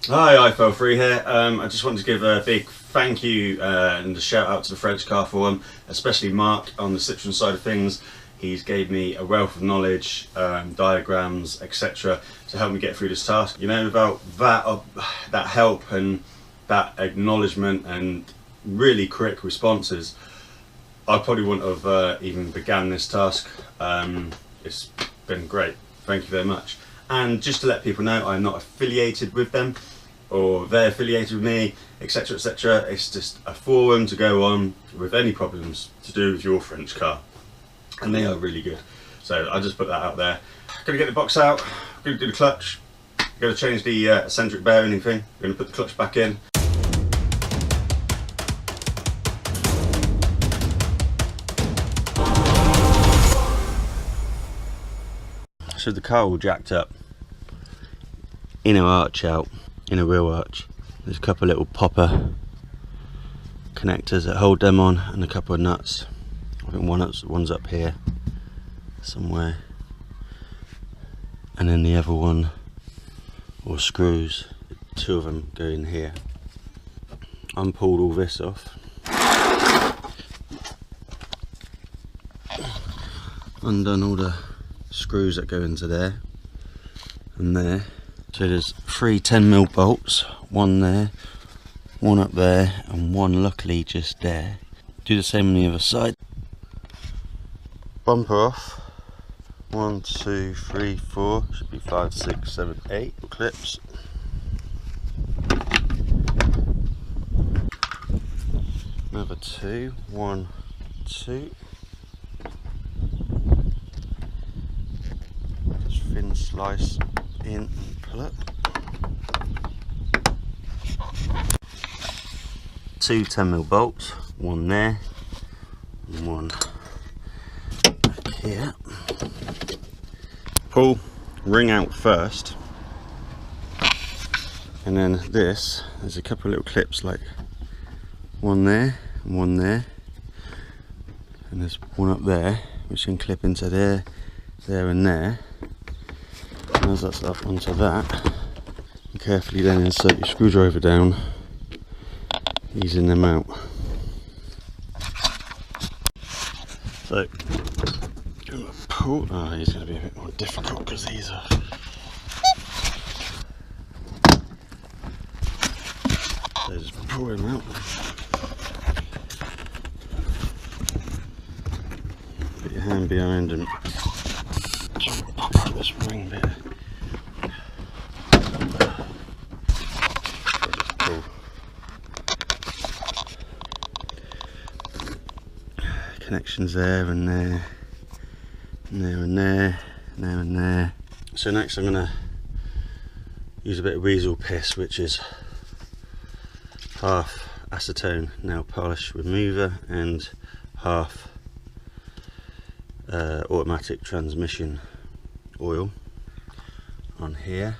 Hi, iFell3 here. I just wanted to give a big thank you and a shout out to the French car for especially Mark on the Citroen side of things. He's gave me a wealth of knowledge, diagrams, etc. to help me get through this task. You know, without that help and that acknowledgement and really quick responses, I probably wouldn't have even began this task. It's been great. Thank you very much. And just to let people know, I'm not affiliated with them or they're affiliated with me, etc, etc. It's just a forum to go on with any problems to do with your French car, and they are really good. So I just put that out there. Gonna get the box out, gonna do the clutch, gonna change the concentric bearing thing, gonna put the clutch back in. So the car all jacked up, inner arch out, inner wheel arch. There's a couple of little popper connectors that hold them on and a couple of nuts. I think one's up here somewhere, and then the other one, or screws, two of them go in here. Unpulled all this off, undone all the screws that go into there and there. So there's 3 10mm bolts, one there, one up there, and one luckily just there. Do the same on the other side. Bumper off. 1, 2, 3, 4, should be 5, 6, 7, 8 clips. Another 2, 1, 2. Just thin slice in and pull up. 2 10mm bolts, one there and one back here. Pull ring out first, and then there's a couple of little clips, like one there and one there, and there's one up there which can clip into there, there and there. And as that's up onto that, you carefully then insert your screwdriver down, easing them out. So pull. Oh, he's going to be a bit more difficult because these are. So just pull him out. Put your hand behind and pop out this ring bit. Pull. Connections there and there. There and there, there and there. So next I'm going to use a bit of weasel piss, which is half acetone nail polish remover and half automatic transmission oil on here.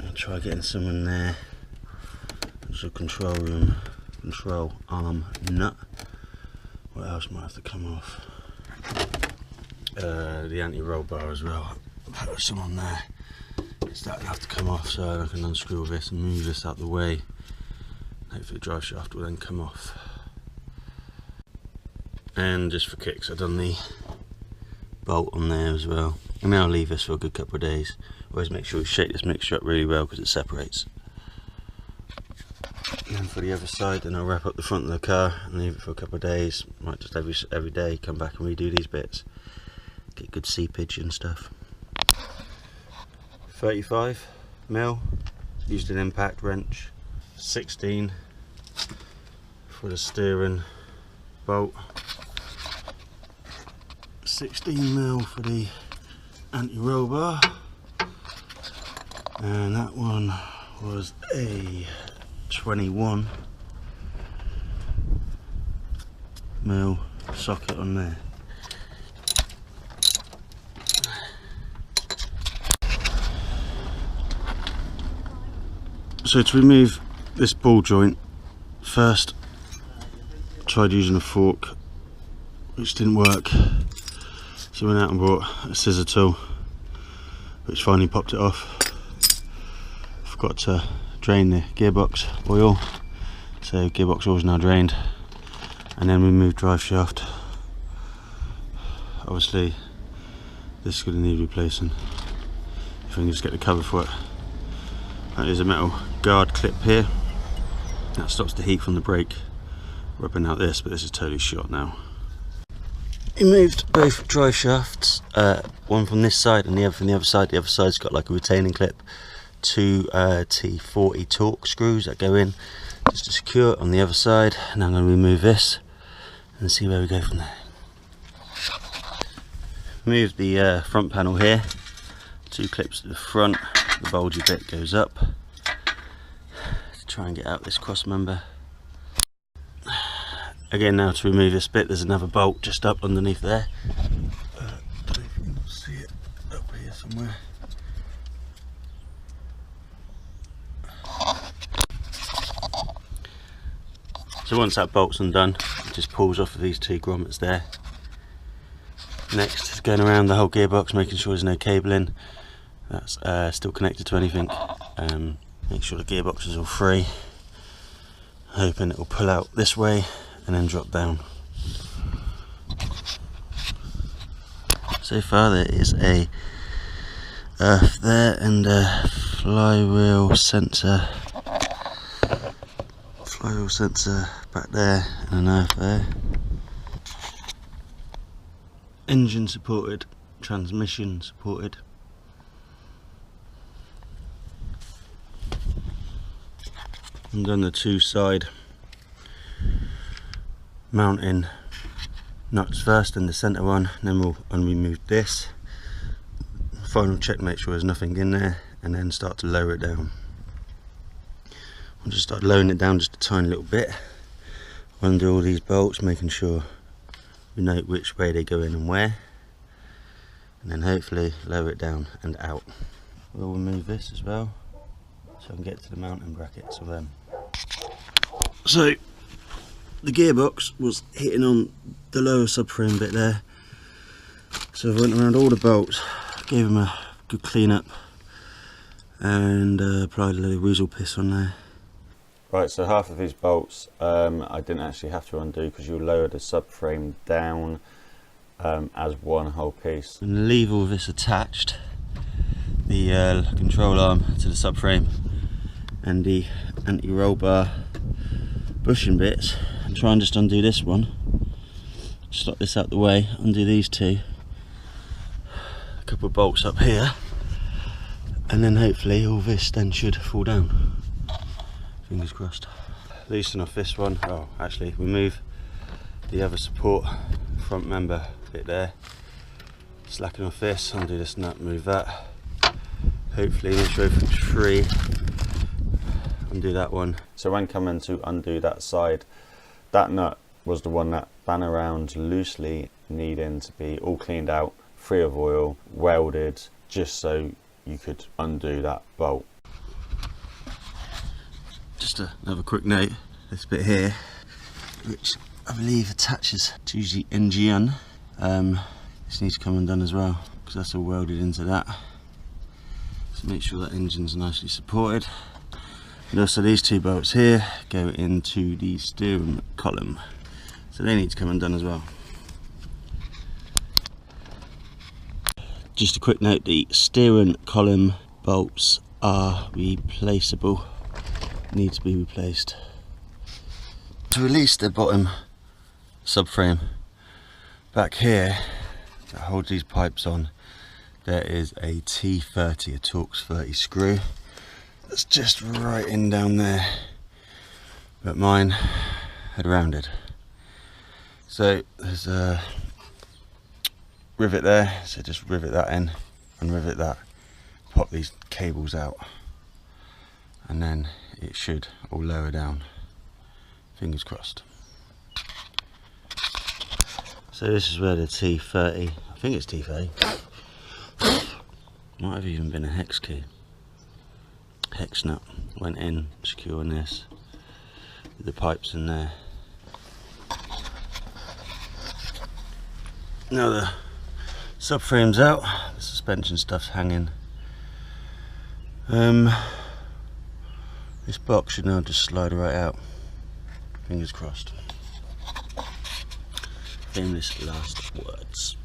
I'll try getting some in there. There's a control arm nut. What else might have to come off? The anti-roll bar as well. I'll put some on there. It's that will have to come off, so I can unscrew this and move this out the way. Hopefully the drive shaft will then come off. And just for kicks, I've done the bolt on there as well. And now I'll leave this for a good couple of days. Always make sure you shake this mixture up really well because it separates. And then for the other side, then I'll wrap up the front of the car and leave it for a couple of days. Might just every day come back and redo these bits. Get good seepage and stuff. 35mm, used an impact wrench. 16 for the steering bolt. 16mm for the anti-roll bar. And that one was a 21mm socket on there. So to remove this ball joint, first tried using a fork, which didn't work, so I went out and bought a scissor tool, which finally popped it off. Forgot to drain the gearbox oil, so gearbox oil is now drained, and then we move drive shaft. Obviously this is going to need replacing if I can just get the cover for it. There's a metal guard clip here that stops the heat from the brake rubbing out this, but this is totally shot now. We moved both drive shafts, one from this side and the other from the other side. The other side's got like a retaining clip, two T40 torque screws that go in just to secure it on the other side. Now I'm going to remove this and see where we go from there. Move the front panel here, two clips to the front, the bulgy bit goes up to try and get out this cross member. Again, now to remove this bit, there's another bolt just up underneath there. I don't know if you can see it up here somewhere. So once that bolt's undone, it just pulls off of these two grommets there. Next is going around the whole gearbox, making sure there's no cabling that's still connected to anything. Make sure the gearbox is all free. Hoping it will pull out this way and then drop down. So far there is a earth there and a flywheel sensor back there and an earth there. Engine supported, transmission supported. And done the two side mounting nuts first and the centre one, and then we'll remove this. Final check, make sure there's nothing in there, and then start to lower it down. We'll just start lowering it down just a tiny little bit. Undo all these bolts, making sure we know which way they go in and where, and then hopefully lower it down and out. We'll remove this as well so I can get to the mounting brackets of them. So the gearbox was hitting on the lower subframe bit there, so I went around all the bolts, gave them a good clean up and applied a little weasel piss on there. Right, so half of these bolts I didn't actually have to undo because you lower the subframe down as one whole piece. And leave all this attached, the control arm to the subframe and the anti-roll bar bushing bits, and try and just undo this one. Just lock this out the way, undo these two, a couple of bolts up here, and then hopefully all this then should fall down. Fingers crossed. Loosen off this one. Oh, actually remove the other support front member bit there. Slacken off this, undo this nut, move that. Hopefully make sure everything's free. Undo that one. So when coming to undo that side, that nut was the one that ran around loosely, needing to be all cleaned out, free of oil, welded, just so you could undo that bolt. Just another quick note, this bit here, which I believe attaches to the engine, this needs to come undone as well, because that's all welded into that. So make sure that engine's nicely supported. And also these two bolts here go into the steering column, so they need to come undone as well. Just a quick note, the steering column bolts are replaceable, need to be replaced. To release the bottom subframe, back here that holds these pipes on, there is a T30, a Torx 30 screw that's just right in down there, but mine had rounded. So there's a rivet there, so just rivet that in and rivet that, pop these cables out, and then it should all lower down. Fingers crossed. So this is where the T30, I think it's T30, might have even been a hex key. Hex nut went in, securing this, with the pipes in there. Now the subframe's out, the suspension stuff's hanging. This box should now just slide right out. Fingers crossed. Famous last words.